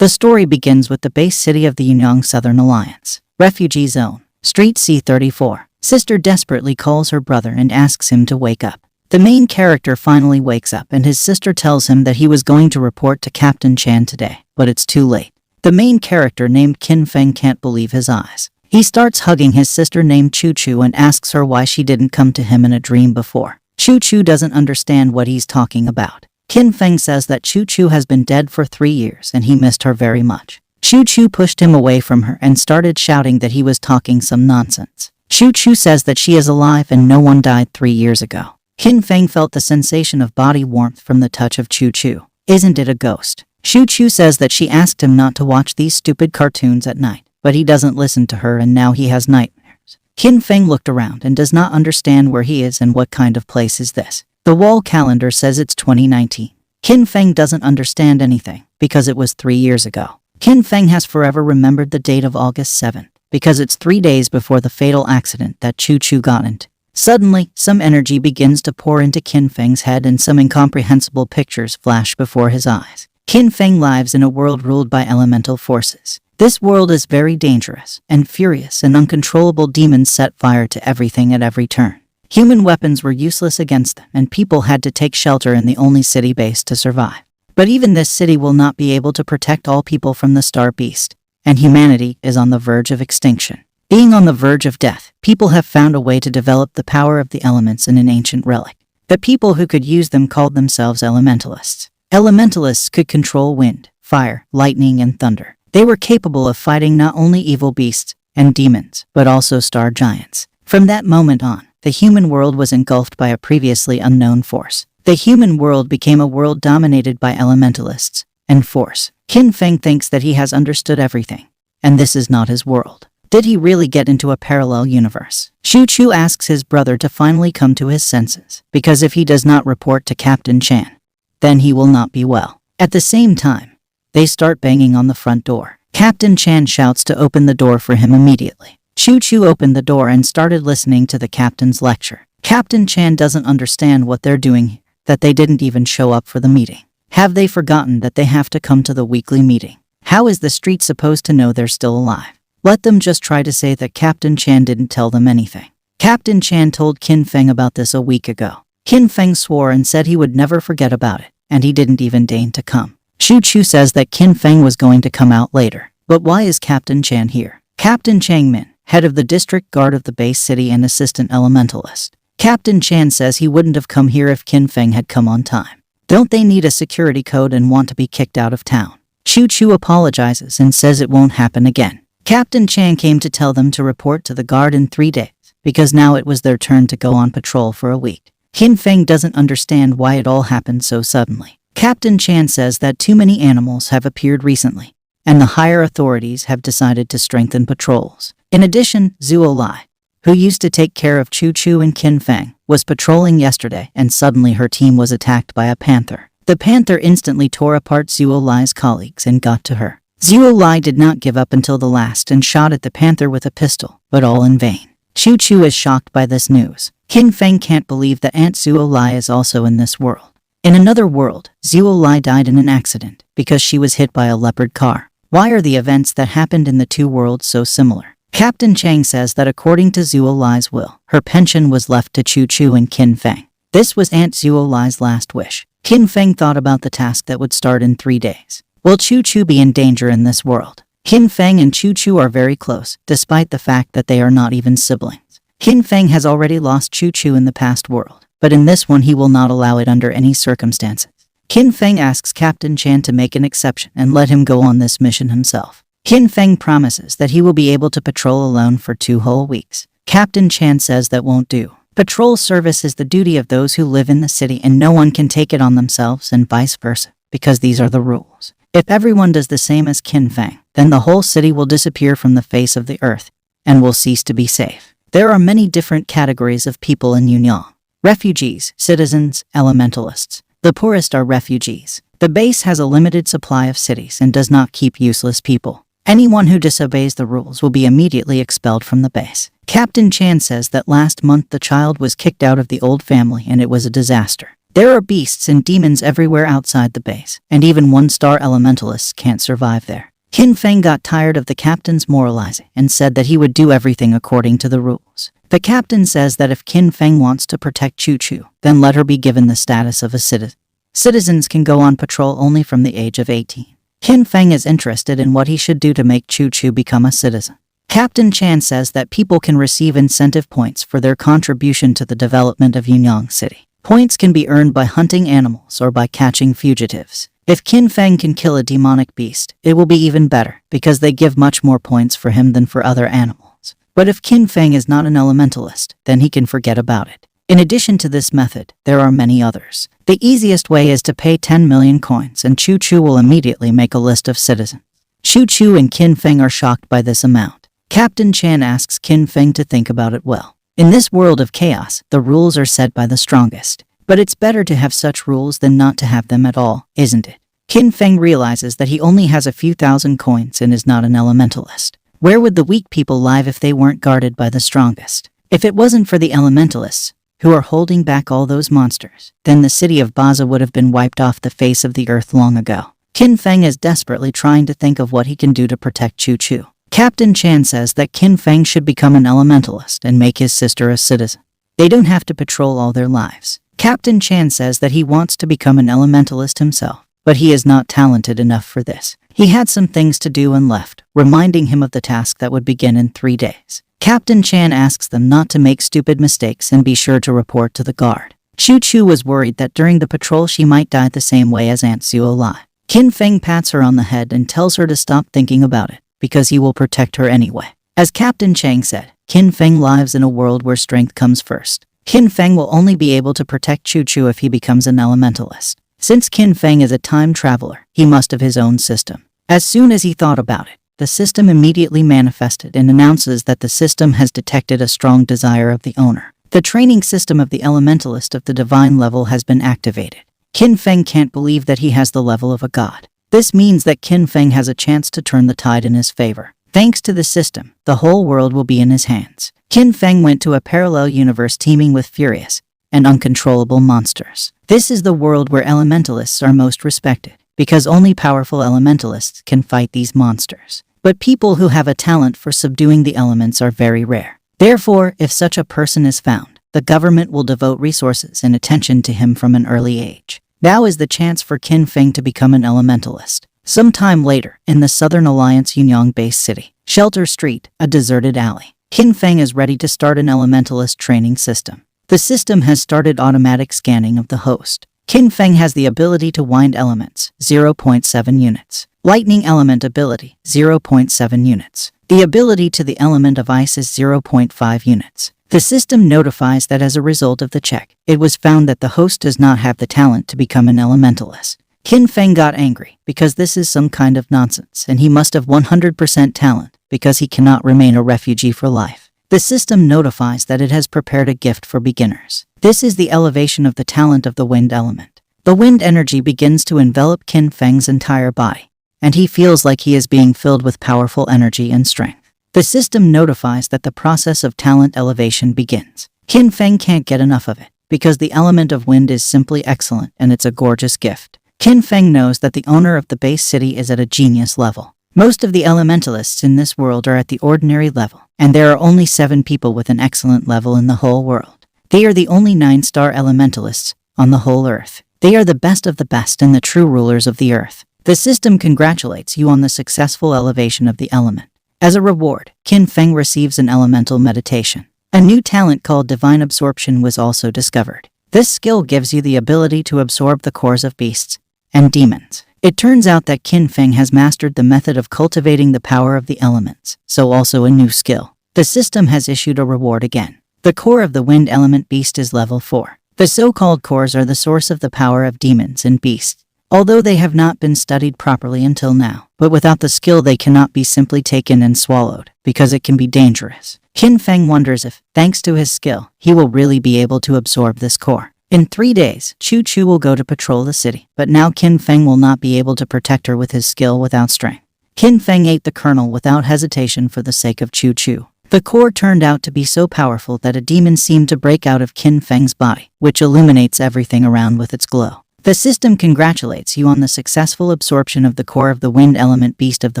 The story begins with the base city of the Yunyang Southern Alliance, Refugee Zone, Street C34. Sister desperately calls her brother and asks him to wake up. The main character finally wakes up and his sister tells him that he was going to report to Captain Chan today, but it's too late. The main character named Qin Feng can't believe his eyes. He starts hugging his sister named Chu Chu and asks her why she didn't come to him in a dream before. Chu Chu doesn't understand what he's talking about. Qin Feng says that Chu Chu has been dead for 3 years and he missed her very much. Chu Chu pushed him away from her and started shouting that he was talking some nonsense. Chu Chu says that she is alive and no one died 3 years ago. Qin Feng felt the sensation of body warmth from the touch of Chu Chu. Isn't it a ghost? Chu Chu says that she asked him not to watch these stupid cartoons at night, but he doesn't listen to her and now he has nightmares. Qin Feng looked around and does not understand where he is and what kind of place is this. The wall calendar says it's 2019. Qin Feng doesn't understand anything because it was 3 years ago. Qin Feng has forever remembered the date of August 7th because it's 3 days before the fatal accident that Chu Chu got into. Suddenly, some energy begins to pour into Qin Feng's head and some incomprehensible pictures flash before his eyes. Qin Feng lives in a world ruled by elemental forces. This world is very dangerous and furious, and uncontrollable demons set fire to everything at every turn. Human weapons were useless against them, and people had to take shelter in the only city base to survive. But even this city will not be able to protect all people from the Star Beast, and humanity is on the verge of extinction. Being on the verge of death, people have found a way to develop the power of the elements in an ancient relic. The people who could use them called themselves elementalists. Elementalists could control wind, fire, lightning, and thunder. They were capable of fighting not only evil beasts and demons, but also star giants. From that moment on, the human world was engulfed by a previously unknown force. The human world became a world dominated by elementalists and force. Qin Feng thinks that he has understood everything, and this is not his world. Did he really get into a parallel universe? Chu Chu asks his brother to finally come to his senses, because if he does not report to Captain Chan, then he will not be well. At the same time, they start banging on the front door. Captain Chan shouts to open the door for him immediately. Chu Chu opened the door and started listening to the captain's lecture. Captain Chan doesn't understand what they're doing, that they didn't even show up for the meeting. Have they forgotten that they have to come to the weekly meeting? How is the street supposed to know they're still alive? Let them just try to say that Captain Chan didn't tell them anything. Captain Chan told Qin Feng about this a week ago. Qin Feng swore and said he would never forget about it, and he didn't even deign to come. Chu Chu says that Qin Feng was going to come out later. But why is Captain Chan here? Captain Chang Min, head of the district guard of the base city and assistant elementalist. Captain Chan says he wouldn't have come here if Qin Feng had come on time. Don't they need a security code and want to be kicked out of town? Chu Chu apologizes and says it won't happen again. Captain Chan came to tell them to report to the guard in 3 days, because now it was their turn to go on patrol for a week. Qin Feng doesn't understand why it all happened so suddenly. Captain Chan says that too many animals have appeared recently, and the higher authorities have decided to strengthen patrols. In addition, Zuo Lai, who used to take care of Chu Chu and Qin Feng, was patrolling yesterday and suddenly her team was attacked by a panther. The panther instantly tore apart Zuo Lai's colleagues and got to her. Zuo Lai did not give up until the last and shot at the panther with a pistol, but all in vain. Chu Chu is shocked by this news. Qin Feng can't believe that Aunt Zuo Lai is also in this world. In another world, Zuo Lai died in an accident because she was hit by a leopard car. Why are the events that happened in the two worlds so similar? Captain Chang says that according to Zuo Lai's will, her pension was left to Chu Chu and Qin Feng. This was Aunt Zuo Lai's last wish. Qin Feng thought about the task that would start in 3 days. Will Chu Chu be in danger in this world? Qin Feng and Chu Chu are very close, despite the fact that they are not even siblings. Qin Feng has already lost Chu Chu in the past world, but in this one he will not allow it under any circumstances. Qin Feng asks Captain Chan to make an exception and let him go on this mission himself. Qin Feng promises that he will be able to patrol alone for 2 whole weeks. Captain Chan says that won't do. Patrol service is the duty of those who live in the city and no one can take it on themselves and vice versa, because these are the rules. If everyone does the same as Qin Feng, then the whole city will disappear from the face of the earth and will cease to be safe. There are many different categories of people in Yunyang. Refugees, citizens, elementalists. The poorest are refugees. The base has a limited supply of cities and does not keep useless people. Anyone who disobeys the rules will be immediately expelled from the base. Captain Chan says that last month the child was kicked out of the old family and it was a disaster. There are beasts and demons everywhere outside the base, and even one-star elementalists can't survive there. Qin Feng got tired of the captain's moralizing and said that he would do everything according to the rules. The captain says that if Qin Feng wants to protect Chu Chu, then let her be given the status of a citizen. Citizens can go on patrol only from the age of 18. Qin Feng is interested in what he should do to make Chu Chu become a citizen. Captain Chan says that people can receive incentive points for their contribution to the development of Yunyang City. Points can be earned by hunting animals or by catching fugitives. If Qin Feng can kill a demonic beast, it will be even better, because they give much more points for him than for other animals. But if Qin Feng is not an elementalist, then he can forget about it. In addition to this method, there are many others. The easiest way is to pay 10 million coins, and Chu Chu will immediately make a list of citizens. Chu Chu and Qin Feng are shocked by this amount. Captain Chan asks Qin Feng to think about it well. In this world of chaos, the rules are set by the strongest. But it's better to have such rules than not to have them at all, isn't it? Qin Feng realizes that he only has a few thousand coins and is not an elementalist. Where would the weak people live if they weren't guarded by the strongest? If it wasn't for the elementalists, who are holding back all those monsters, then the city of Baza would have been wiped off the face of the earth long ago. Qin Feng is desperately trying to think of what he can do to protect Chu Chu. Captain Chan says that Qin Feng should become an elementalist and make his sister a citizen. They don't have to patrol all their lives. Captain Chan says that he wants to become an elementalist himself, but he is not talented enough for this. He had some things to do and left, reminding him of the task that would begin in 3 days. Captain Chan asks them not to make stupid mistakes and be sure to report to the guard. Chu Chu was worried that during the patrol she might die the same way as Aunt Suo Lai. Qin Feng pats her on the head and tells her to stop thinking about it, because he will protect her anyway. As Captain Chang said, Qin Feng lives in a world where strength comes first. Qin Feng will only be able to protect Chu Chu if he becomes an elementalist. Since Qin Feng is a time traveler, he must have his own system. As soon as he thought about it, the system immediately manifested and announces that the system has detected a strong desire of the owner. The training system of the elementalist of the divine level has been activated. Qin Feng can't believe that he has the level of a god. This means that Qin Feng has a chance to turn the tide in his favor. Thanks to the system, the whole world will be in his hands. Qin Feng went to a parallel universe teeming with furious and uncontrollable monsters. This is the world where elementalists are most respected, because only powerful elementalists can fight these monsters. But people who have a talent for subduing the elements are very rare. Therefore, if such a person is found, the government will devote resources and attention to him from an early age. Now is the chance for Qin Feng to become an elementalist. Some time later, in the Southern Alliance Yunyang base city, Shelter Street, a deserted alley, Qin Feng is ready to start an elementalist training system. The system has started automatic scanning of the host. Qin Feng has the ability to wind elements, 0.7 units. Lightning element ability, 0.7 units. The ability to the element of ice is 0.5 units. The system notifies that as a result of the check, it was found that the host does not have the talent to become an elementalist. Qin Feng got angry because this is some kind of nonsense, and he must have 100% talent because he cannot remain a refugee for life. The system notifies that it has prepared a gift for beginners. This is the elevation of the talent of the wind element. The wind energy begins to envelop Qin Feng's entire body, and he feels like he is being filled with powerful energy and strength. The system notifies that the process of talent elevation begins. Qin Feng can't get enough of it, because the element of wind is simply excellent and it's a gorgeous gift. Qin Feng knows that the owner of the base city is at a genius level. Most of the elementalists in this world are at the ordinary level, and there are only 7 people with an excellent level in the whole world. They are the only 9-star elementalists on the whole earth. They are the best of the best and the true rulers of the earth. The system congratulates you on the successful elevation of the element. As a reward, Qin Feng receives an elemental meditation. A new talent called divine absorption was also discovered. This skill gives you the ability to absorb the cores of beasts and demons. It turns out that Qin Feng has mastered the method of cultivating the power of the elements, so also a new skill. The system has issued a reward again. The core of the wind element beast is level 4. The so-called cores are the source of the power of demons and beasts, although they have not been studied properly until now. But without the skill they cannot be simply taken and swallowed, because it can be dangerous. Qin Feng wonders if, thanks to his skill, he will really be able to absorb this core. In 3 days, Chu Chu will go to patrol the city, but now Qin Feng will not be able to protect her with his skill without strength. Qin Feng ate the kernel without hesitation for the sake of Chu Chu. The core turned out to be so powerful that a demon seemed to break out of Qin Feng's body, which illuminates everything around with its glow. The system congratulates you on the successful absorption of the core of the wind element beast of the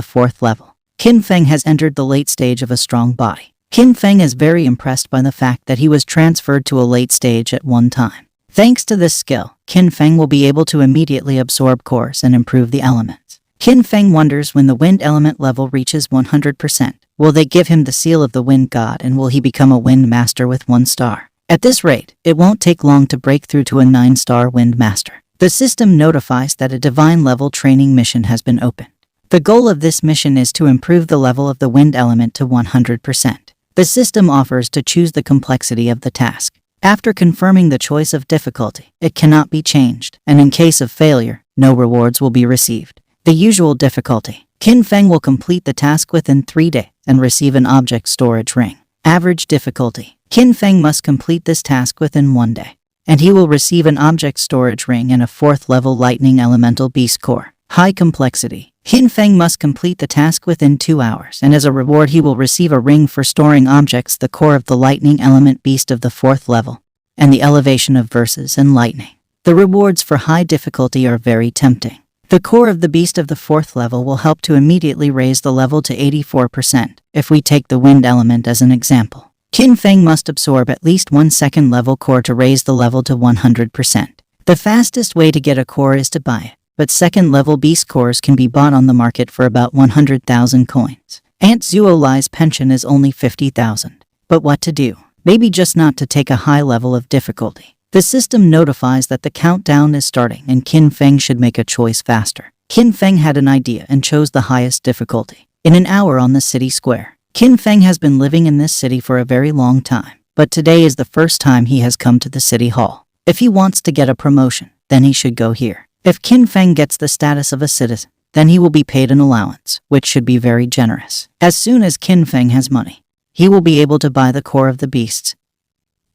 4th level. Qin Feng has entered the late stage of a strong body. Qin Feng is very impressed by the fact that he was transferred to a late stage at one time. Thanks to this skill, Qin Feng will be able to immediately absorb cores and improve the elements. Qin Feng wonders when the wind element level reaches 100%. Will they give him the seal of the wind god and will he become a wind master with 1 star? At this rate, it won't take long to break through to a 9-star wind master. The system notifies that a divine level training mission has been opened. The goal of this mission is to improve the level of the wind element to 100%. The system offers to choose the complexity of the task. After confirming the choice of difficulty, it cannot be changed, and in case of failure, no rewards will be received. The usual difficulty. Qin Feng will complete the task within 3 days and receive an object storage ring. Average difficulty. Qin Feng must complete this task within 1 day, and he will receive an object storage ring and a 4th level lightning elemental beast core. High complexity. Qin Feng must complete the task within 2 hours, and as a reward he will receive a ring for storing objects, the core of the lightning element beast of the 4th level, and the elevation of verses and lightning. The rewards for high difficulty are very tempting. The core of the beast of the 4th level will help to immediately raise the level to 84%, if we take the wind element as an example. Qin Feng must absorb at least 1 second level core to raise the level to 100%. The fastest way to get a core is to buy it, but second level beast cores can be bought on the market for about 100,000 coins. Aunt Zuolai's pension is only 50,000. But what to do? Maybe just not to take a high level of difficulty. The system notifies that the countdown is starting and Qin Feng should make a choice faster. Qin Feng had an idea and chose the highest difficulty. In an hour on the city square. Qin Feng has been living in this city for a very long time, but today is the first time he has come to the city hall. If he wants to get a promotion, then he should go here. If Qin Feng gets the status of a citizen, then he will be paid an allowance, which should be very generous. As soon as Qin Feng has money, he will be able to buy the core of the beasts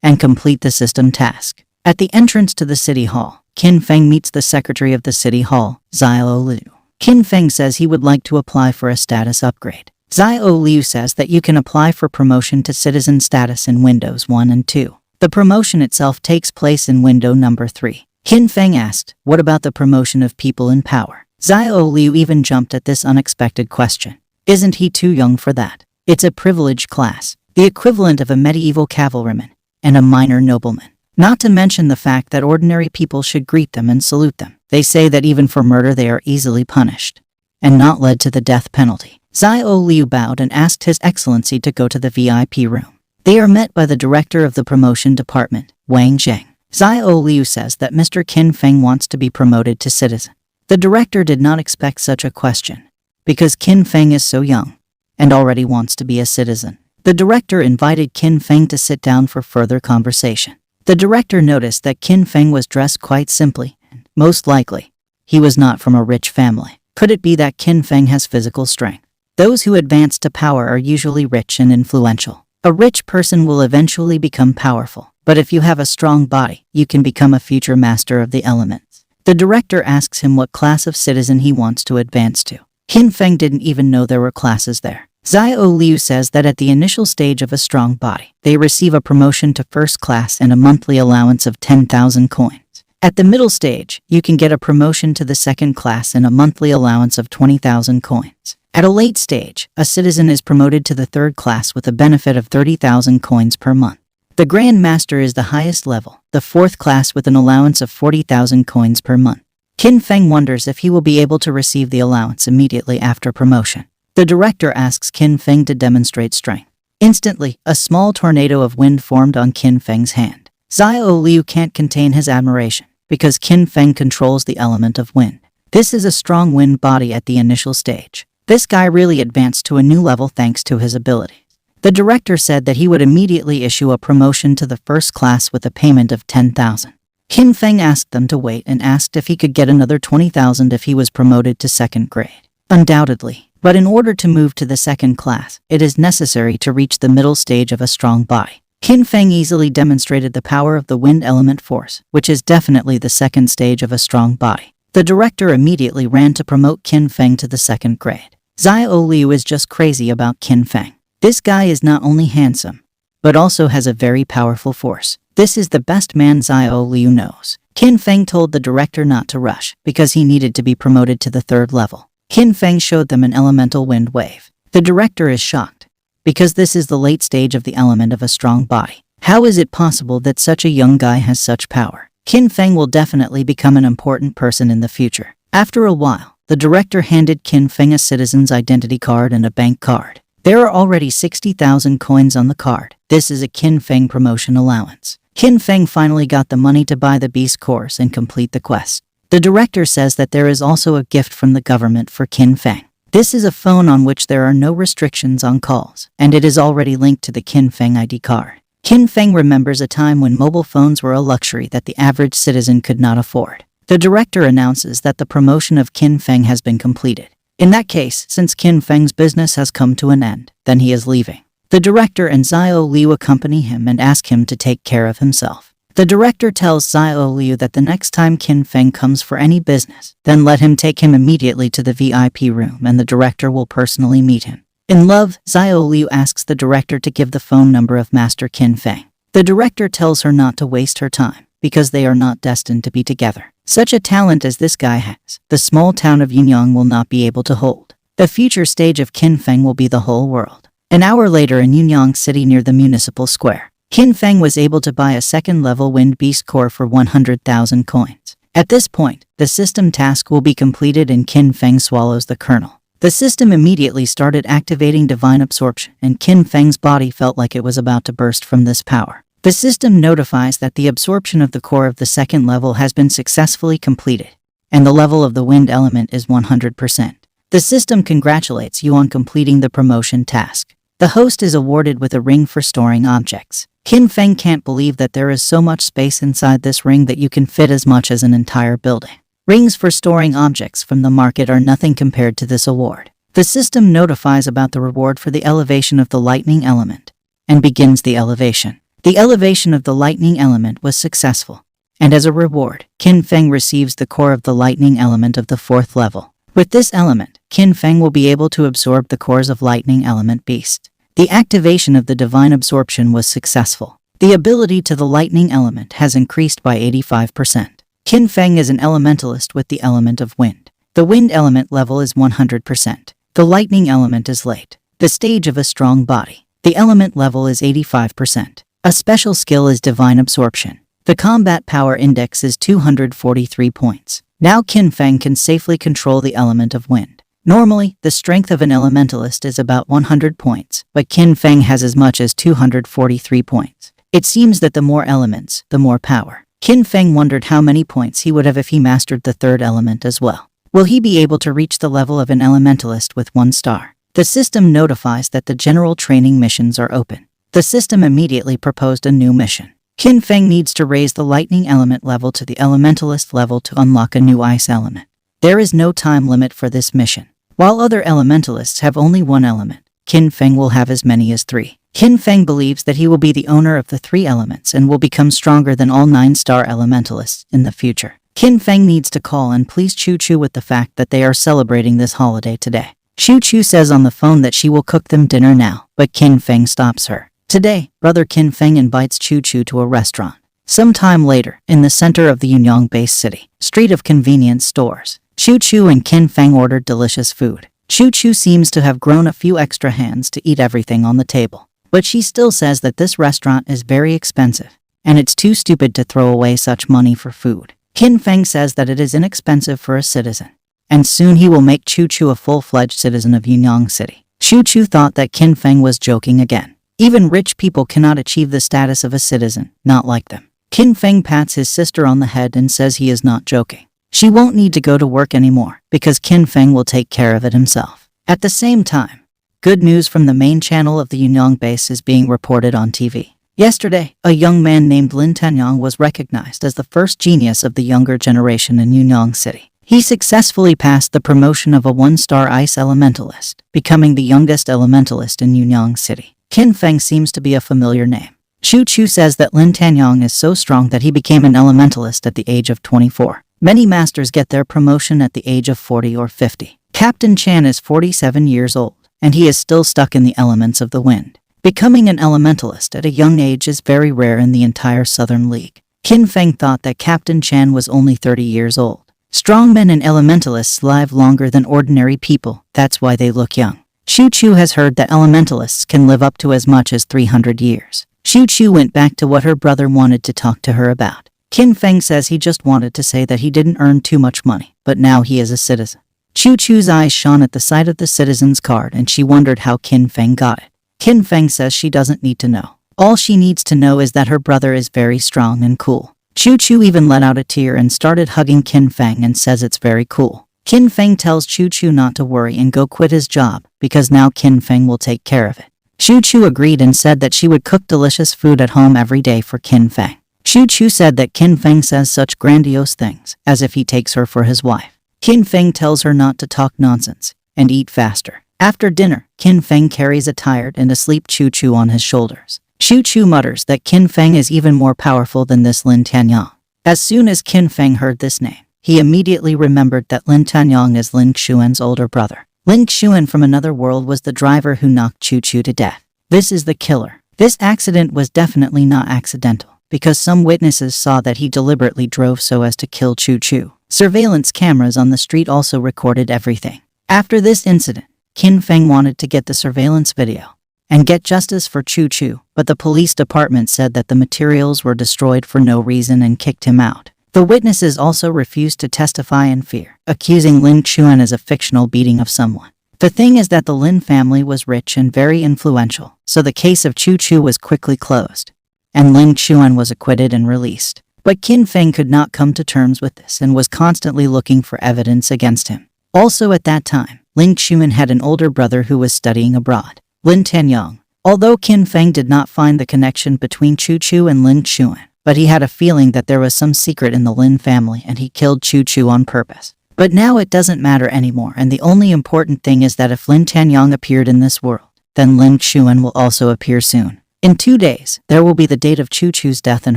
and complete the system task. At the entrance to the city hall, Qin Feng meets the secretary of the city hall, Xiao Liu. Qin Feng says he would like to apply for a status upgrade. Xiao Liu says that you can apply for promotion to citizen status in Windows 1 and 2. The promotion itself takes place in window number 3. Qin Feng asked, what about the promotion of people in power? Xiao Liu even jumped at this unexpected question. Isn't he too young for that? It's a privileged class, the equivalent of a medieval cavalryman and a minor nobleman. Not to mention the fact that ordinary people should greet them and salute them. They say that even for murder they are easily punished and not led to the death penalty. Xiao Liu bowed and asked His Excellency to go to the VIP room. They are met by the director of the promotion department, Wang Zheng. Xiao Liu says that Mr. Qin Feng wants to be promoted to citizen. The director did not expect such a question, because Qin Feng is so young and already wants to be a citizen. The director invited Qin Feng to sit down for further conversation. The director noticed that Qin Feng was dressed quite simply, and, most likely, he was not from a rich family. Could it be that Qin Feng has physical strength? Those who advance to power are usually rich and influential. A rich person will eventually become powerful, but if you have a strong body, you can become a future master of the elements. The director asks him what class of citizen he wants to advance to. Qin Feng didn't even know there were classes there. Xiao Liu says that at the initial stage of a strong body, they receive a promotion to first class and a monthly allowance of 10,000 coins. At the middle stage, you can get a promotion to the second class and a monthly allowance of 20,000 coins. At a late stage, a citizen is promoted to the third class with a benefit of 30,000 coins per month. The Grand Master is the highest level, the fourth class with an allowance of 40,000 coins per month. Qin Feng wonders if he will be able to receive the allowance immediately after promotion. The director asks Qin Feng to demonstrate strength. Instantly, a small tornado of wind formed on Qin Feng's hand. Xiao Liu can't contain his admiration, because Qin Feng controls the element of wind. This is a strong wind body at the initial stage. This guy really advanced to a new level thanks to his abilities. The director said that he would immediately issue a promotion to the first class with a payment of 10,000. Qin Feng asked them to wait and asked if he could get another 20,000 if he was promoted to second grade. Undoubtedly. But in order to move to the second class, it is necessary to reach the middle stage of a strong body. Qin Feng easily demonstrated the power of the wind element force, which is definitely the second stage of a strong body. The director immediately ran to promote Qin Feng to the second grade. Xiao Liu is just crazy about Qin Feng. This guy is not only handsome, but also has a very powerful force. This is the best man Xiao Liu knows. Qin Feng told the director not to rush because he needed to be promoted to the 3rd level. Qin Feng showed them an elemental wind wave. The director is shocked because this is the late stage of the element of a strong body. How is it possible that such a young guy has such power? Qin Feng will definitely become an important person in the future. After a while, the director handed Qin Feng a citizen's identity card and a bank card. There are already 60,000 coins on the card. This is a Qin Feng promotion allowance. Qin Feng finally got the money to buy the beast course and complete the quest. The director says that there is also a gift from the government for Qin Feng. This is a phone on which there are no restrictions on calls, and it is already linked to the Qin Feng ID card. Qin Feng remembers a time when mobile phones were a luxury that the average citizen could not afford. The director announces that the promotion of Qin Feng has been completed. In that case, since Qin Feng's business has come to an end, then he is leaving. The director and Xiao Liu accompany him and ask him to take care of himself. The director tells Xiao Liu that the next time Qin Feng comes for any business, then let him take him immediately to the VIP room and the director will personally meet him. In love, Xiao Liu asks the director to give the phone number of Master Qin Feng. The director tells her not to waste her time, because they are not destined to be together. Such a talent as this guy has, the small town of Yunyang will not be able to hold. The future stage of Qin Feng will be the whole world. An hour later in Yunyang City near the municipal square, Qin Feng was able to buy a 2nd-level Wind Beast core for 100,000 coins. At this point, the system task will be completed and Qin Feng swallows the kernel. The system immediately started activating divine absorption and Qin Feng's body felt like it was about to burst from this power. The system notifies that the absorption of the core of the 2nd level has been successfully completed, and the level of the wind element is 100%. The system congratulates you on completing the promotion task. The host is awarded with a ring for storing objects. Qin Feng can't believe that there is so much space inside this ring that you can fit as much as an entire building. Rings for storing objects from the market are nothing compared to this award. The system notifies about the reward for the elevation of the lightning element, and begins the elevation. The elevation of the lightning element was successful, and as a reward, Qin Feng receives the core of the lightning element of the 4th level. With this element, Qin Feng will be able to absorb the cores of lightning element beast. The activation of the divine absorption was successful. The ability to the lightning element has increased by 85%. Qin Feng is an elementalist with the element of wind. The wind element level is 100%. The lightning element is late. The stage of a strong body. The element level is 85%. A special skill is divine absorption. The combat power index is 243 points. Now Qin Feng can safely control the element of wind. Normally, the strength of an elementalist is about 100 points, but Qin Feng has as much as 243 points. It seems that the more elements, the more power. Qin Feng wondered how many points he would have if he mastered the 3rd element as well. Will he be able to reach the level of an elementalist with 1 star? The system notifies that the general training missions are open. The system immediately proposed a new mission. Qin Feng needs to raise the lightning element level to the elementalist level to unlock a new ice element. There is no time limit for this mission. While other elementalists have only 1 element, Qin Feng will have as many as 3. Qin Feng believes that he will be the owner of the 3 elements and will become stronger than all 9-star elementalists in the future. Qin Feng needs to call and please Chu Chu with the fact that they are celebrating this holiday today. Chu Chu says on the phone that she will cook them dinner now, but Qin Feng stops her. Today, brother Qin Feng invites Chu Chu to a restaurant. Some time later, in the center of the Yunyang-based city, street of convenience stores, Chu Chu and Qin Feng ordered delicious food. Chu Chu seems to have grown a few extra hands to eat everything on the table, but she still says that this restaurant is very expensive, and it's too stupid to throw away such money for food. Qin Feng says that it is inexpensive for a citizen, and soon he will make Chu Chu a full-fledged citizen of Yunyang City. Chu Chu thought that Qin Feng was joking again. Even rich people cannot achieve the status of a citizen, not like them. Qin Feng pats his sister on the head and says he is not joking. She won't need to go to work anymore, because Qin Feng will take care of it himself. At the same time, good news from the main channel of the Yunyang base is being reported on TV. Yesterday, a young man named Lin Tanyang was recognized as the first genius of the younger generation in Yunyang City. He successfully passed the promotion of a 1-star ice elementalist, becoming the youngest elementalist in Yunyang City. Qin Feng seems to be a familiar name. Chu Chu says that Lin Tanyang is so strong that he became an elementalist at the age of 24. Many masters get their promotion at the age of 40 or 50. Captain Chan is 47 years old. and he is still stuck in the elements of the wind. Becoming an elementalist at a young age is very rare in the entire Southern League. Qin Feng thought that Captain Chan was only 30 years old. Strongmen and elementalists live longer than ordinary people, that's why they look young. Shu Chu has heard that elementalists can live up to as much as 300 years. Shu Chu went back to what her brother wanted to talk to her about. Qin Feng says he just wanted to say that he didn't earn too much money, but now he is a citizen. Shu Chu's eyes shone at the sight of the citizen's card and she wondered how Qin Feng got it. Qin Feng says she doesn't need to know. All she needs to know is that her brother is very strong and cool. Shu Chu even let out a tear and started hugging Qin Feng and says it's very cool. Qin Feng tells Shu Chu not to worry and go quit his job, because now Qin Feng will take care of it. Shu Chu agreed and said that she would cook delicious food at home every day for Qin Feng. Shu Chu said that Qin Feng says such grandiose things, as if he takes her for his wife. Qin Feng tells her not to talk nonsense, and eat faster. After dinner, Qin Feng carries a tired and asleep Shu Chu on his shoulders. Shu Chu mutters that Qin Feng is even more powerful than this Lin Tianyang. As soon as Qin Feng heard this name, he immediately remembered that Lin Tianyang is Lin Xuan's older brother. Lin Xuan from another world was the driver who knocked Shu Chu to death. This is the killer. This accident was definitely not accidental, because some witnesses saw that he deliberately drove so as to kill Shu Chu. Surveillance cameras on the street also recorded everything. After this incident, Qin Feng wanted to get the surveillance video and get justice for Shu Chu, but the police department said that the materials were destroyed for no reason and kicked him out. The witnesses also refused to testify in fear, accusing Lin Xuan as a fictional beating of someone. The thing is that the Lin family was rich and very influential, so the case of Shu Chu was quickly closed, and Lin Xuan was acquitted and released. But Qin Feng could not come to terms with this and was constantly looking for evidence against him. Also at that time, Lin Xuan had an older brother who was studying abroad, Lin Tianyang. Although Qin Feng did not find the connection between Shu Chu and Lin Xuan, but he had a feeling that there was some secret in the Lin family and he killed Shu Chu on purpose. But now it doesn't matter anymore, and the only important thing is that if Lin Tianyang appeared in this world, then Lin Xuan will also appear soon. In 2 days, there will be the date of Shu Chu's death in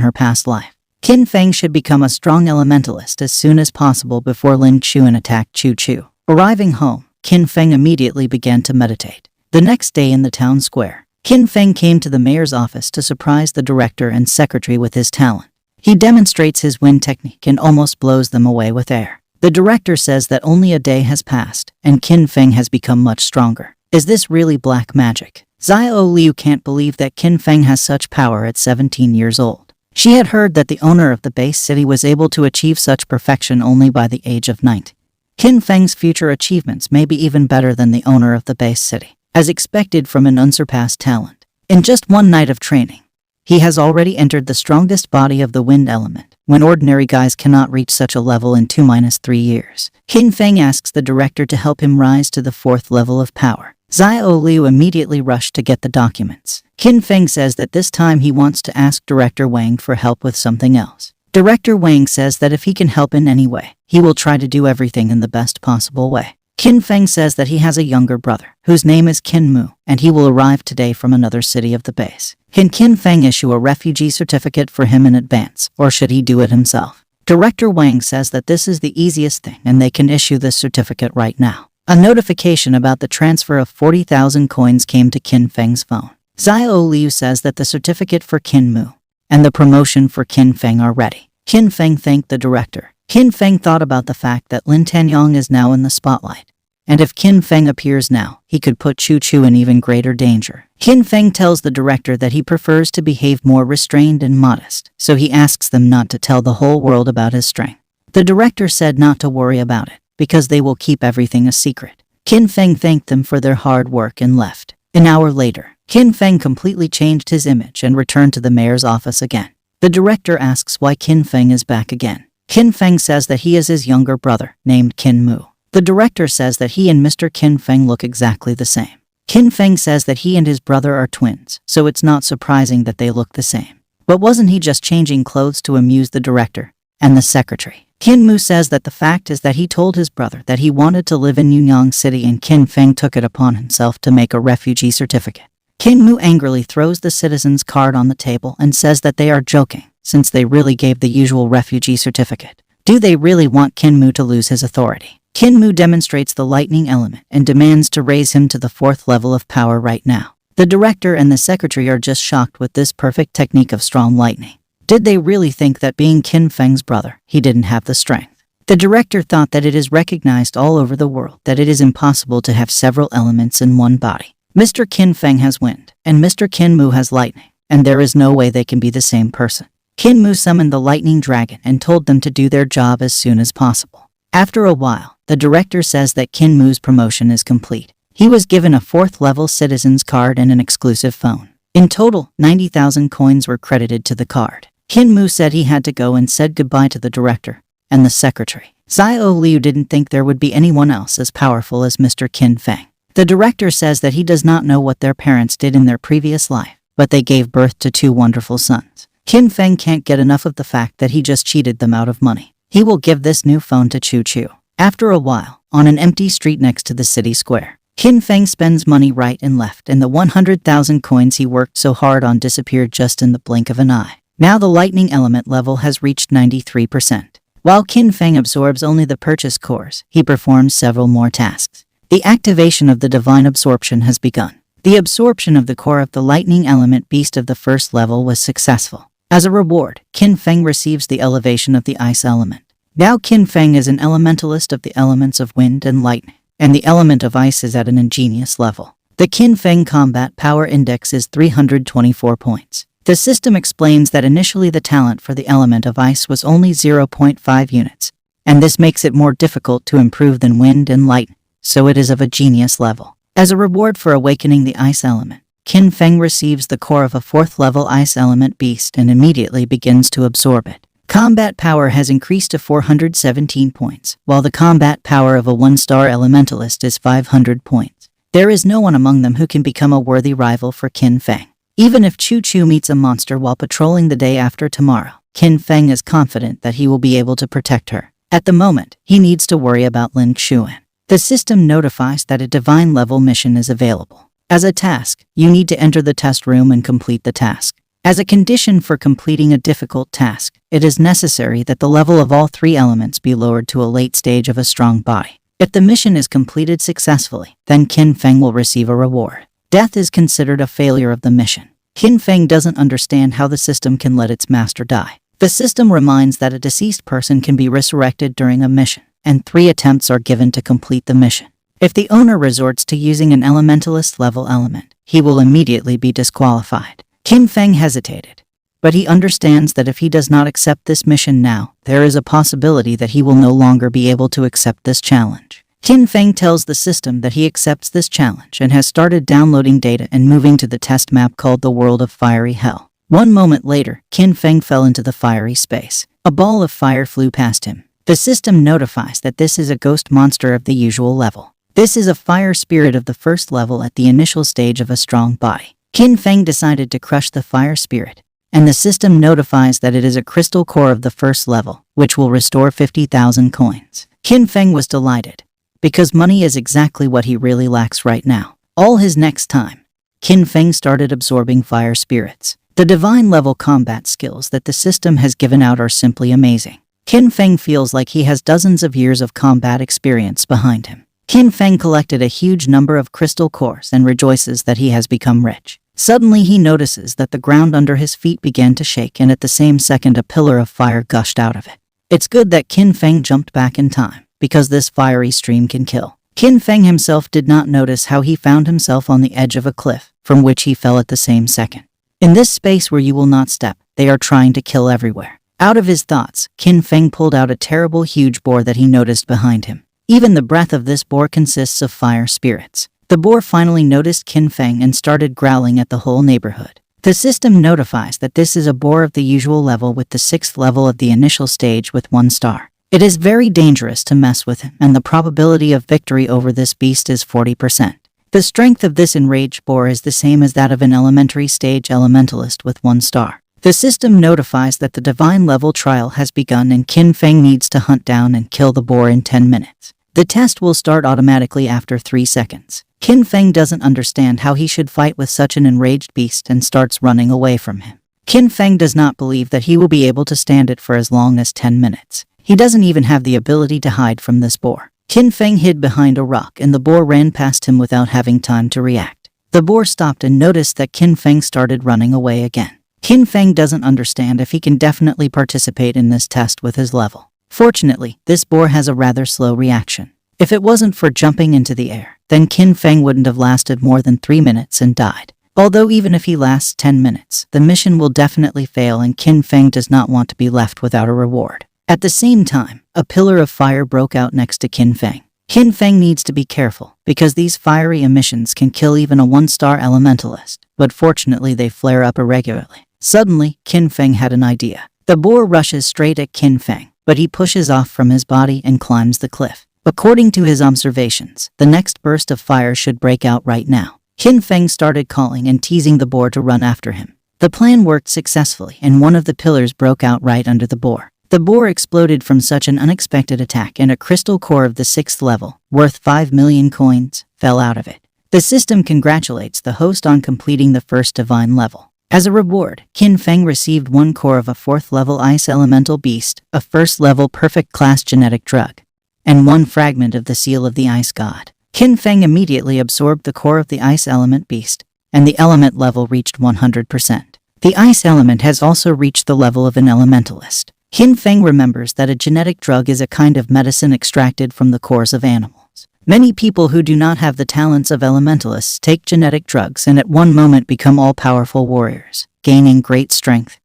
her past life. Qin Feng should become a strong elementalist as soon as possible before Lin Xuan attacked Shu Chu. Arriving home, Qin Feng immediately began to meditate. The next day in the town square, Qin Feng came to the mayor's office to surprise the director and secretary with his talent. He demonstrates his wind technique and almost blows them away with air. The director says that only a day has passed, and Qin Feng has become much stronger. Is this really black magic? Xiao Liu can't believe that Qin Feng has such power at 17 years old. She had heard that the owner of the base city was able to achieve such perfection only by the age of 90. Qin Feng's future achievements may be even better than the owner of the base city, as expected from an unsurpassed talent. In just one night of training, he has already entered the strongest body of the wind element, when ordinary guys cannot reach such a level in 2-3 years. Qin Feng asks the director to help him rise to the 4th level of power. Xiao Liu immediately rushed to get the documents. Qin Feng says that this time he wants to ask Director Wang for help with something else. Director Wang says that if he can help in any way, he will try to do everything in the best possible way. Qin Feng says that he has a younger brother, whose name is Qin Mu, and he will arrive today from another city of the base. Can Qin Feng issue a refugee certificate for him in advance, or should he do it himself? Director Wang says that this is the easiest thing and they can issue this certificate right now. A notification about the transfer of 40,000 coins came to Qin Feng's phone. Xiao Liu says that the certificate for Qin Mu and the promotion for Qin Feng are ready. Qin Feng thanked the director. Qin Feng thought about the fact that Lin Tianyang is now in the spotlight, and if Qin Feng appears now, he could put Shu Chu in even greater danger. Qin Feng tells the director that he prefers to behave more restrained and modest, so he asks them not to tell the whole world about his strength. The director said not to worry about it, because they will keep everything a secret. Qin Feng thanked them for their hard work and left. An hour later, Qin Feng completely changed his image and returned to the mayor's office again. The director asks why Qin Feng is back again. Qin Feng says that he is his younger brother, named Qin Mu. The director says that he and Mr. Qin Feng look exactly the same. Qin Feng says that he and his brother are twins, so it's not surprising that they look the same. But wasn't he just changing clothes to amuse the director and the secretary? Qin Mu says that the fact is that he told his brother that he wanted to live in Yunyang City, and Qin Feng took it upon himself to make a refugee certificate. Qin Mu angrily throws the citizen's card on the table and says that they are joking, since they really gave the usual refugee certificate. Do they really want Qin Mu to lose his authority? Qin Mu demonstrates the lightning element and demands to raise him to the 4th level of power right now. The director and the secretary are just shocked with this perfect technique of strong lightning. Did they really think that being Qin Feng's brother, he didn't have the strength? The director thought that it is recognized all over the world that it is impossible to have several elements in one body. Mr. Qin Feng has wind, and Mr. Qin Mu has lightning, and there is no way they can be the same person. Qin Mu summoned the lightning dragon and told them to do their job as soon as possible. After a while, the director says that Qin Mu's promotion is complete. He was given a 4th level citizen's card and an exclusive phone. In total, 90,000 coins were credited to the card. Qin Mu said he had to go and said goodbye to the director and the secretary. Xiao Liu didn't think there would be anyone else as powerful as Mr. Qin Feng. The director says that he does not know what their parents did in their previous life, but they gave birth to 2 wonderful sons. Qin Feng can't get enough of the fact that he just cheated them out of money. He will give this new phone to Chu Chu. After a while, on an empty street next to the city square, Qin Feng spends money right and left, and the 100,000 coins he worked so hard on disappeared just in the blink of an eye. Now the lightning element level has reached 93%. While Qin Feng absorbs only the purchase cores, he performs several more tasks. The activation of the divine absorption has begun. The absorption of the core of the lightning element beast of the 1st level was successful. As a reward, Qin Feng receives the elevation of the ice element. Now Qin Feng is an elementalist of the elements of wind and lightning, and the element of ice is at an ingenious level. The Qin Feng combat power index is 324 points. The system explains that initially the talent for the element of ice was only 0.5 units, and this makes it more difficult to improve than wind and lightning, so it is of a genius level. As a reward for awakening the ice element, Qin Feng receives the core of a 4th level ice element beast and immediately begins to absorb it. Combat power has increased to 417 points, while the combat power of a 1-star elementalist is 500 points. There is no one among them who can become a worthy rival for Qin Feng. Even if Chu Chu meets a monster while patrolling the day after tomorrow, Qin Feng is confident that he will be able to protect her. At the moment, he needs to worry about Lin Xuan. The system notifies that a divine level mission is available. As a task, you need to enter the test room and complete the task. As a condition for completing a difficult task, it is necessary that the level of all 3 elements be lowered to a late stage of a strong body. If the mission is completed successfully, then Qin Feng will receive a reward. Death is considered a failure of the mission. Qin Feng doesn't understand how the system can let its master die. The system reminds that a deceased person can be resurrected during a mission, and 3 attempts are given to complete the mission. If the owner resorts to using an elementalist level element, he will immediately be disqualified. Qin Feng hesitated, but he understands that if he does not accept this mission now, there is a possibility that he will no longer be able to accept this challenge. Qin Feng tells the system that he accepts this challenge and has started downloading data and moving to the test map called the World of Fiery Hell. 1 moment later, Qin Feng fell into the fiery space. A ball of fire flew past him. The system notifies that this is a ghost monster of the usual level. This is a fire spirit of the 1st level at the initial stage of a strong body. Qin Feng decided to crush the fire spirit, and the system notifies that it is a crystal core of the 1st level, which will restore 50,000 coins. Qin Feng was delighted, because money is exactly what he really lacks right now. All his next time, Qin Feng started absorbing fire spirits. The divine level combat skills that the system has given out are simply amazing. Qin Feng feels like he has dozens of years of combat experience behind him. Qin Feng collected a huge number of crystal cores and rejoices that he has become rich. Suddenly he notices that the ground under his feet began to shake, and at the same second a pillar of fire gushed out of it. It's good that Qin Feng jumped back in time, because this fiery stream can kill. Qin Feng himself did not notice how he found himself on the edge of a cliff, from which he fell at the same second. In this space where you will not step, they are trying to kill everywhere. Out of his thoughts, Qin Feng pulled out a terrible huge boar that he noticed behind him. Even the breath of this boar consists of fire spirits. The boar finally noticed Qin Feng and started growling at the whole neighborhood. The system notifies that this is a boar of the usual level with the 6th level of the initial stage with 1 star. It is very dangerous to mess with him, and the probability of victory over this beast is 40%. The strength of this enraged boar is the same as that of an elementary stage elementalist with 1 star. The system notifies that the divine level trial has begun and Qin Feng needs to hunt down and kill the boar in 10 minutes. The test will start automatically after 3 seconds. Qin Feng doesn't understand how he should fight with such an enraged beast and starts running away from him. Qin Feng does not believe that he will be able to stand it for as long as 10 minutes. He doesn't even have the ability to hide from this boar. Qin Feng hid behind a rock and the boar ran past him without having time to react. The boar stopped and noticed that Qin Feng started running away again. Qin Feng doesn't understand if he can definitely participate in this test with his level. Fortunately, this boar has a rather slow reaction. If it wasn't for jumping into the air, then Qin Feng wouldn't have lasted more than 3 minutes and died. Although even if he lasts 10 minutes, the mission will definitely fail and Qin Feng does not want to be left without a reward. At the same time, a pillar of fire broke out next to Qin Feng. Qin Feng needs to be careful, because these fiery emissions can kill even a 1-star elementalist, but fortunately they flare up irregularly. Suddenly, Qin Feng had an idea. The boar rushes straight at Qin Feng, but he pushes off from his body and climbs the cliff. According to his observations, the next burst of fire should break out right now. Qin Feng started calling and teasing the boar to run after him. The plan worked successfully and one of the pillars broke out right under the boar. The boar exploded from such an unexpected attack and a crystal core of the 6th level, worth 5 million coins, fell out of it. The system congratulates the host on completing the first divine level. As a reward, Qin Feng received 1 core of a 4th level ice elemental beast, a 1st level perfect class genetic drug, and 1 fragment of the seal of the ice god. Qin Feng immediately absorbed the core of the ice element beast, and the element level reached 100%. The ice element has also reached the level of an elementalist. Qin Feng remembers that a genetic drug is a kind of medicine extracted from the cores of animals. Many people who do not have the talents of elementalists take genetic drugs and at one moment become all-powerful warriors, gaining great strength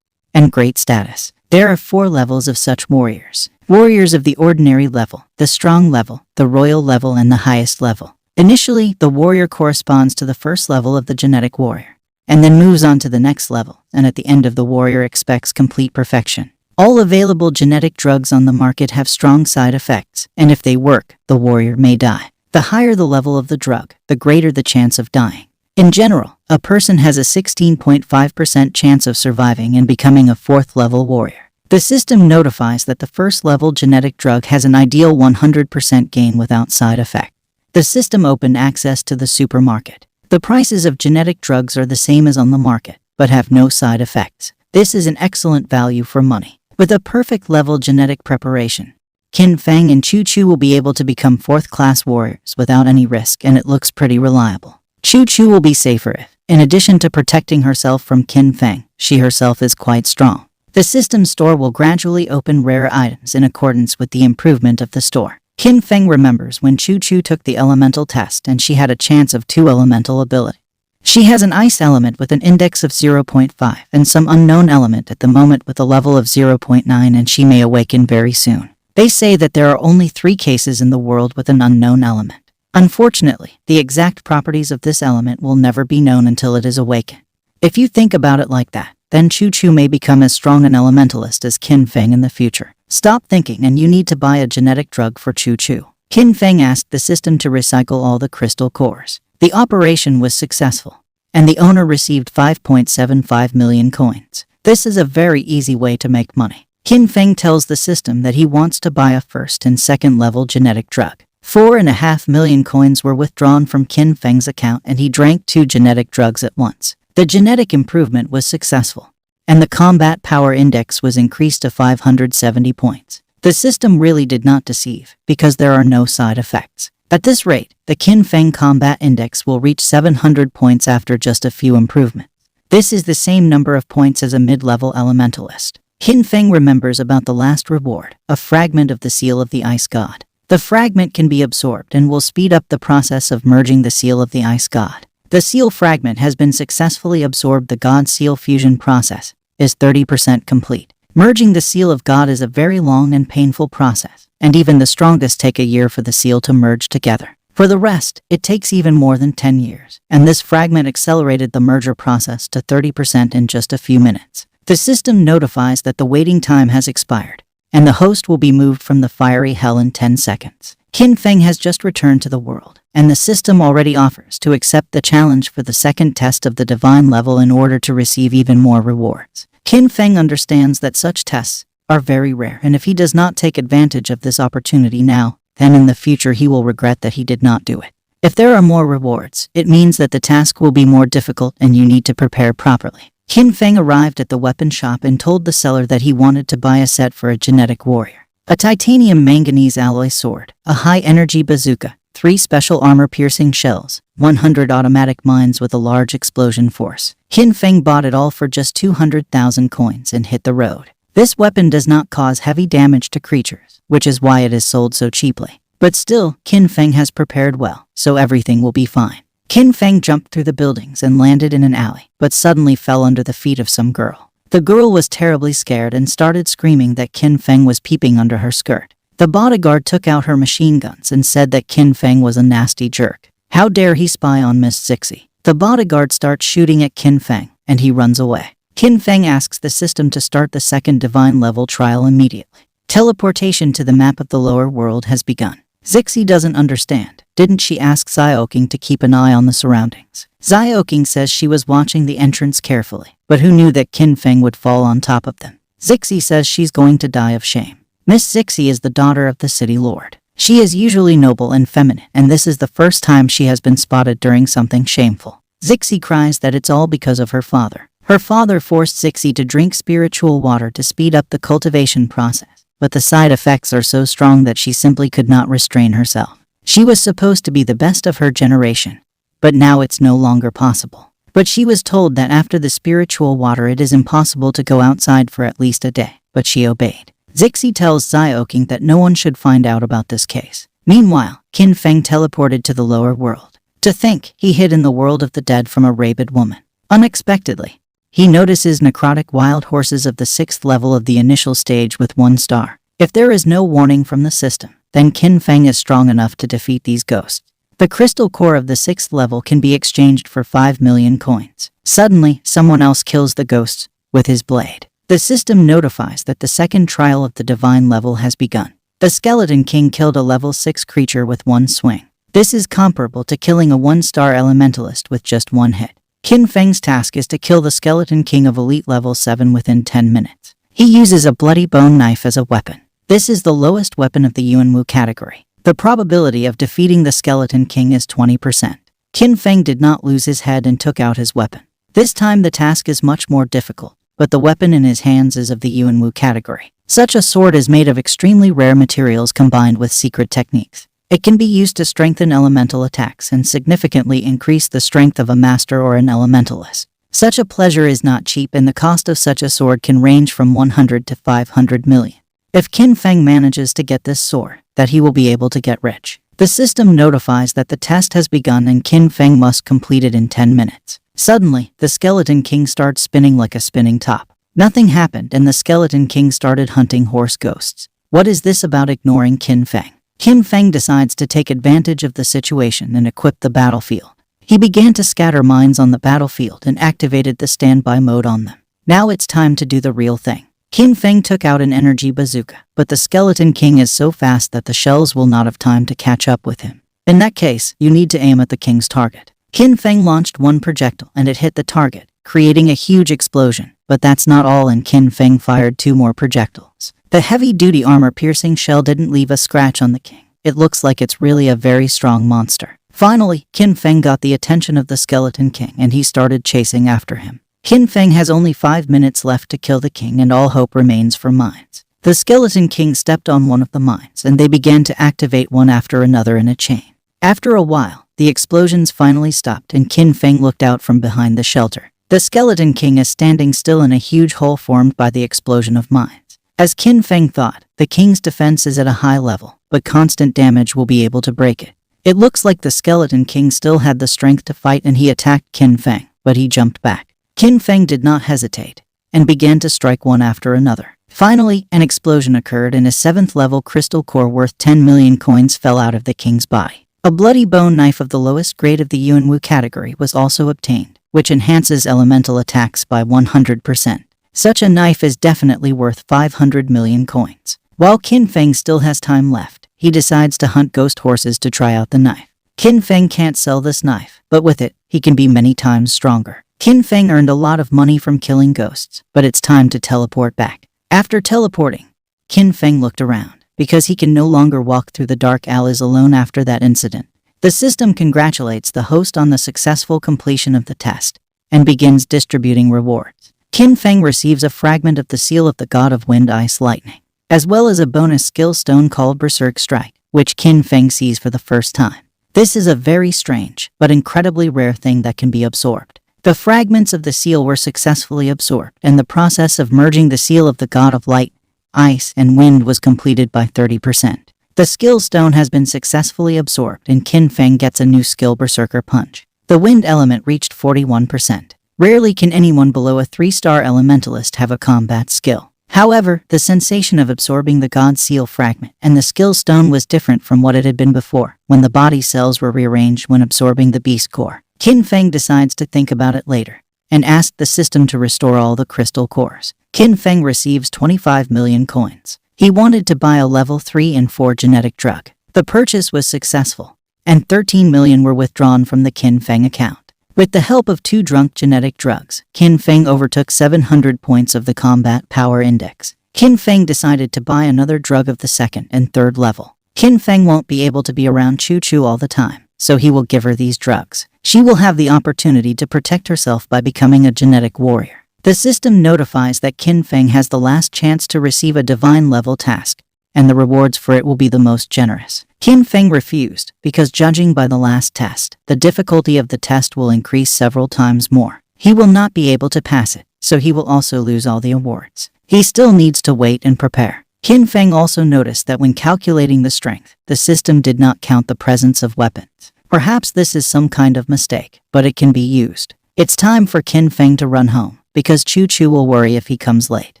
and great status. There are 4 levels of such warriors. Warriors of the ordinary level, the strong level, the royal level, and the highest level. Initially, the warrior corresponds to the first level of the genetic warrior, and then moves on to the next level, and at the end of the warrior expects complete perfection. All available genetic drugs on the market have strong side effects, and if they work, the warrior may die. The higher the level of the drug, the greater the chance of dying. In general, a person has a 16.5% chance of surviving and becoming a 4th level warrior. The system notifies that the 1st level genetic drug has an ideal 100% gain without side effect. The system opened access to the supermarket. The prices of genetic drugs are the same as on the market, but have no side effects. This is an excellent value for money. With a perfect level genetic preparation, Qin Feng and Chu Chu will be able to become 4th class warriors without any risk, and it looks pretty reliable. Chu Chu will be safer if, in addition to protecting herself from Qin Feng, she herself is quite strong. The system store will gradually open rare items in accordance with the improvement of the store. Qin Feng remembers when Chu Chu took the elemental test and she had a chance of 2 elemental ability. She has an ice element with an index of 0.5 and some unknown element at the moment with a level of 0.9, and she may awaken very soon. They say that there are only 3 cases in the world with an unknown element. Unfortunately, the exact properties of this element will never be known until it is awakened. If you think about it like that, then Chu Chu may become as strong an elementalist as Qin Feng in the future. Stop thinking and you need to buy a genetic drug for Chu Chu. Qin Feng asked the system to recycle all the crystal cores. The operation was successful, and the owner received 5.75 million coins. This is a very easy way to make money. Qin Feng tells the system that he wants to buy a 1st and 2nd level genetic drug. 4.5 million coins were withdrawn from Qin Feng's account and he drank 2 genetic drugs at once. The genetic improvement was successful, and the combat power index was increased to 570 points. The system really did not deceive, because there are no side effects. At this rate, the Qin Feng combat index will reach 700 points after just a few improvements. This is the same number of points as a mid-level elementalist. Qin Feng remembers about the last reward, a fragment of the seal of the ice god. The fragment can be absorbed and will speed up the process of merging the seal of the ice god. The seal fragment has been successfully absorbed. The god seal fusion process is 30% complete. Merging the seal of God is a very long and painful process, and even the strongest take a year for the seal to merge together. For the rest, it takes even more than 10 years, and this fragment accelerated the merger process to 30% in just a few minutes. The system notifies that the waiting time has expired, and the host will be moved from the fiery hell in 10 seconds. Qin Feng has just returned to the world, and the system already offers to accept the challenge for the 2nd test of the divine level in order to receive even more rewards. Qin Feng understands that such tests are very rare, and if he does not take advantage of this opportunity now, then in the future he will regret that he did not do it. If there are more rewards, it means that the task will be more difficult and you need to prepare properly. Qin Feng arrived at the weapon shop and told the seller that he wanted to buy a set for a genetic warrior. a titanium manganese alloy sword, a high-energy bazooka, 3 special armor-piercing shells, 100 automatic mines with a large explosion force. Qin Feng bought it all for just 200,000 coins and hit the road. This weapon does not cause heavy damage to creatures, which is why it is sold so cheaply. But still, Qin Feng has prepared well, so everything will be fine. Qin Feng jumped through the buildings and landed in an alley, but suddenly fell under the feet of some girl. The girl was terribly scared and started screaming that Qin Feng was peeping under her skirt. The bodyguard took out her machine guns and said that Qin Feng was a nasty jerk. How dare he spy on Miss Zixi? The bodyguard starts shooting at Qin Feng, and he runs away. Qin Feng asks the system to start the second divine level trial immediately. Teleportation to the map of the lower world has begun. Zixi doesn't understand. Didn't she ask Xiaoqing to keep an eye on the surroundings? Xiaoqing says she was watching the entrance carefully, but who knew that Qin Feng would fall on top of them? Zixi says she's going to die of shame. Miss Zixi is the daughter of the city lord. She is usually noble and feminine, and this is the first time she has been spotted doing something shameful. Zixi cries that it's all because of her father. Her father forced Zixi to drink spiritual water to speed up the cultivation process, but the side effects are so strong that she simply could not restrain herself. She was supposed to be the best of her generation, but now it's no longer possible. But she was told that after the spiritual water it is impossible to go outside for at least a day, but she obeyed. Zixi tells Xiaoqing that no one should find out about this case. Meanwhile, Qin Feng teleported to the lower world. To think, he hid in the world of the dead from a rabid woman. Unexpectedly, he notices necrotic wild horses of the 6th level of the initial stage with 1 star. If there is no warning from the system, then Qin Feng is strong enough to defeat these ghosts. The crystal core of the 6th level can be exchanged for 5 million coins. Suddenly, someone else kills the ghosts with his blade. The system notifies that the second trial of the divine level has begun. The Skeleton King killed a level 6 creature with 1 swing. This is comparable to killing a 1-star elementalist with just 1 hit. Qin Feng's task is to kill the Skeleton King of Elite level 7 within 10 minutes. He uses a bloody bone knife as a weapon. This is the lowest weapon of the Yuanwu category. The probability of defeating the Skeleton King is 20%. Qin Feng did not lose his head and took out his weapon. This time the task is much more difficult, but the weapon in his hands is of the Yuanwu category. Such a sword is made of extremely rare materials combined with secret techniques. It can be used to strengthen elemental attacks and significantly increase the strength of a master or an elementalist. Such a pleasure is not cheap, and the cost of such a sword can range from 100 to 500 million. If Qin Feng manages to get this sword, that he will be able to get rich. The system notifies that the test has begun and Qin Feng must complete it in 10 minutes. Suddenly, the Skeleton King starts spinning like a spinning top. Nothing happened and the Skeleton King started hunting horse ghosts. What is this about ignoring Qin Feng? Qin Feng decides to take advantage of the situation and equip the battlefield. He began to scatter mines on the battlefield and activated the standby mode on them. Now it's time to do the real thing. Qin Feng took out an energy bazooka, but the Skeleton King is so fast that the shells will not have time to catch up with him. In that case, you need to aim at the king's target. Qin Feng launched 1 projectile and it hit the target, creating a huge explosion. But that's not all, and Qin Feng fired 2 more projectiles. The heavy-duty armor-piercing shell didn't leave a scratch on the king. It looks like it's really a very strong monster. Finally, Qin Feng got the attention of the Skeleton King and he started chasing after him. Qin Feng has only 5 minutes left to kill the king and all hope remains for mines. The Skeleton King stepped on one of the mines and they began to activate one after another in a chain. After a while, the explosions finally stopped and Qin Feng looked out from behind the shelter. The Skeleton King is standing still in a huge hole formed by the explosion of mines. As Qin Feng thought, the king's defense is at a high level, but constant damage will be able to break it. It looks like the Skeleton King still had the strength to fight and he attacked Qin Feng, but he jumped back. Qin Feng did not hesitate and began to strike one after another. Finally, an explosion occurred and a 7th level crystal core worth 10 million coins fell out of the king's body. A bloody bone knife of the lowest grade of the Yuanwu category was also obtained, which enhances elemental attacks by 100%. Such a knife is definitely worth 500 million coins. While Qin Feng still has time left, he decides to hunt ghost horses to try out the knife. Qin Feng can't sell this knife, but with it, he can be many times stronger. Qin Feng earned a lot of money from killing ghosts, but it's time to teleport back. After teleporting, Qin Feng looked around, because he can no longer walk through the dark alleys alone after that incident. The system congratulates the host on the successful completion of the test, and begins distributing rewards. Qin Feng receives a fragment of the seal of the god of wind, ice, lightning. as well as a bonus skill stone called Berserk Strike, which Qin Feng sees for the first time. This is a very strange, but incredibly rare thing that can be absorbed. The fragments of the seal were successfully absorbed, and the process of merging the seal of the god of light, ice, and wind was completed by 30%. The skill stone has been successfully absorbed, and Qin Feng gets a new skill, Berserker Punch. The wind element reached 41%. Rarely can anyone below a 3-star elementalist have a combat skill. However, the sensation of absorbing the god seal fragment and the skill stone was different from what it had been before, when the body cells were rearranged when absorbing the beast core. Qin Feng decides to think about it later, and asked the system to restore all the crystal cores. Qin Feng receives 25 million coins. He wanted to buy a level 3 and 4 genetic drug. The purchase was successful, and 13 million were withdrawn from the Qin Feng account. With the help of 2 drunk genetic drugs, Qin Feng overtook 700 points of the combat power index. Qin Feng decided to buy another drug of the 2nd and 3rd level. Qin Feng won't be able to be around Chu Chu all the time, so he will give her these drugs. She will have the opportunity to protect herself by becoming a genetic warrior. The system notifies that Qin Feng has the last chance to receive a divine level task, and the rewards for it will be the most generous. Qin Feng refused, because judging by the last test, the difficulty of the test will increase several times more. He will not be able to pass it, so he will also lose all the awards. He still needs to wait and prepare. Qin Feng also noticed that when calculating the strength, the system did not count the presence of weapons. Perhaps this is some kind of mistake, but it can be used. It's time for Qin Feng to run home, because Chu Chu will worry if he comes late.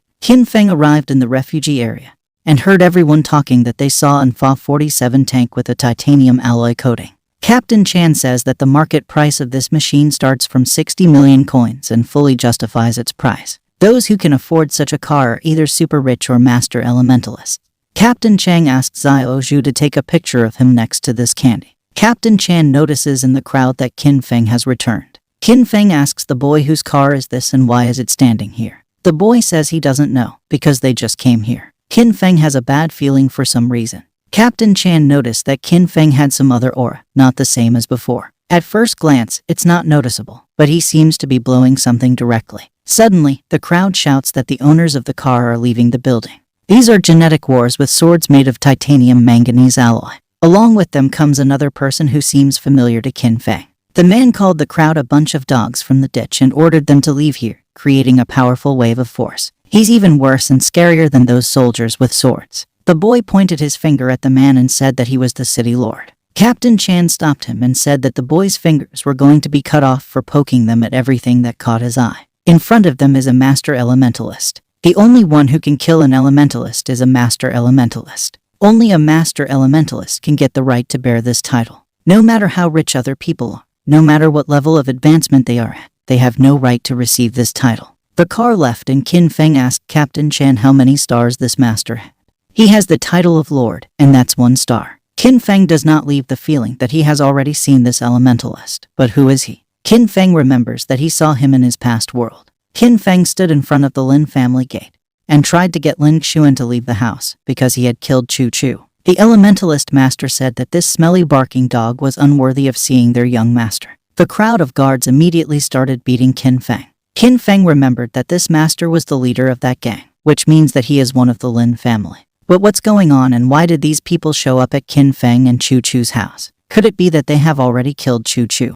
Qin Feng arrived in the refugee area, and heard everyone talking that they saw an Fa-47 tank with a titanium alloy coating. Captain Chan says that the market price of this machine starts from 60 million coins and fully justifies its price. Those who can afford such a car are either super rich or master elementalists. Captain Chang asked Xiao Zhu to take a picture of him next to this candy. Captain Chan notices in the crowd that Qin Feng has returned. Qin Feng asks the boy whose car is this and why is it standing here. The boy says he doesn't know, because they just came here. Qin Feng has a bad feeling for some reason. Captain Chan noticed that Qin Feng had some other aura, not the same as before. At first glance, it's not noticeable, but he seems to be blowing something directly. Suddenly, the crowd shouts that the owners of the car are leaving the building. These are genetic wars with swords made of titanium manganese alloy. Along with them comes another person who seems familiar to Qin Feng. The man called the crowd a bunch of dogs from the ditch and ordered them to leave here, creating a powerful wave of force. He's even worse and scarier than those soldiers with swords. The boy pointed his finger at the man and said that he was the city lord. Captain Chan stopped him and said that the boy's fingers were going to be cut off for poking them at everything that caught his eye. In front of them is a master elementalist. The only one who can kill an elementalist is a master elementalist. Only a master elementalist can get the right to bear this title. No matter how rich other people are, no matter what level of advancement they are at, they have no right to receive this title. The car left and Qin Feng asked Captain Chan how many stars this master had. He has the title of Lord, and that's 1 star. Qin Feng does not leave the feeling that he has already seen this elementalist. But who is he? Qin Feng remembers that he saw him in his past world. Qin Feng stood in front of the Lin family gate and tried to get Lin Xuan to leave the house because he had killed Chu Chu. The elementalist master said that this smelly barking dog was unworthy of seeing their young master. The crowd of guards immediately started beating Qin Feng. Qin Feng remembered that this master was the leader of that gang, which means that he is one of the Lin family. But what's going on and why did these people show up at Qin Feng and Chu Chu's house? Could it be that they have already killed Chu Chu?